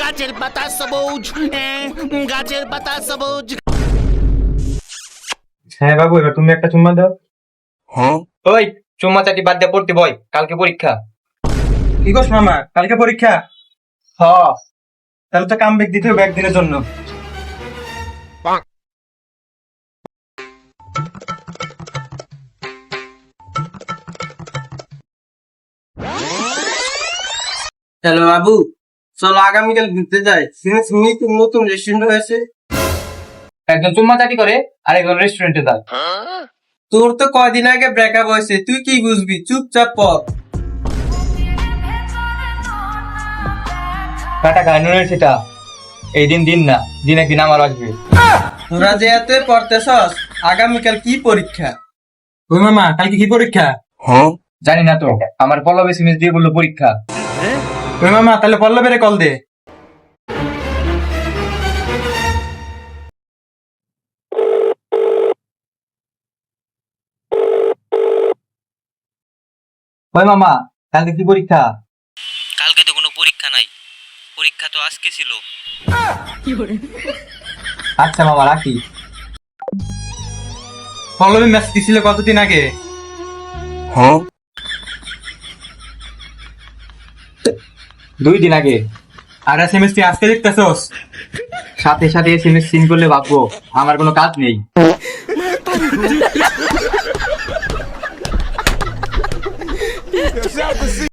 গাছের পাতা সবুজ, গাছের পাতা সবুজ। হ্যাঁ বাবু, এবার তুমি একটা চুম্মা দাও। ওই চুম্মা চাটি বাদ দিয়ে পড়তে বই, কালকে পরীক্ষা। কি করছ মামা, কালকে পরীক্ষা? হ। তাহলে তো কাম ব্যাক দিতে হবে একদিনের জন্য। হ্যালো বাবু, চলো আগামীকাল ঘুরতে যাই। শুনি তো নতুন রেস্টুরেন্ট হয়েছে। একজন চুম্মা চাটি করে আর একজন রেস্টুরেন্টে যায়। তোর তো কয়দিন আগে ব্রেকআপ হয়েছে, তুই কি বুঝবি? চুপচাপ পড়। কাটা খায় নুনের সেটা, এই দিন দিন না, দিন একদিন আমার আসবে। তোরা যে এত পড়তেছস, আগামীকাল কি পরীক্ষা? ওই মামা, কালকে কি পরীক্ষা? জানি না তো, আমার পল্লব এসএমএস দিয়ে বললো পরীক্ষা। ওই মামা, তাহলে পল্লবের কল দে। ওই মামা, কালকে কি পরীক্ষা? কালকে তো কোনো পরীক্ষা নাই, পরীক্ষা তো আজকে ছিল। আচ্ছা মামা, রাখি। পল্লবী ম্যাচ দিছিল কতদিন আগে? 2 দিন আগে। আর এসএমএস তুই আজকে দেখতেছস? সাথে সাথে এসএমএস সিন করলে ভাববো আমার কোনো কাজ নেই।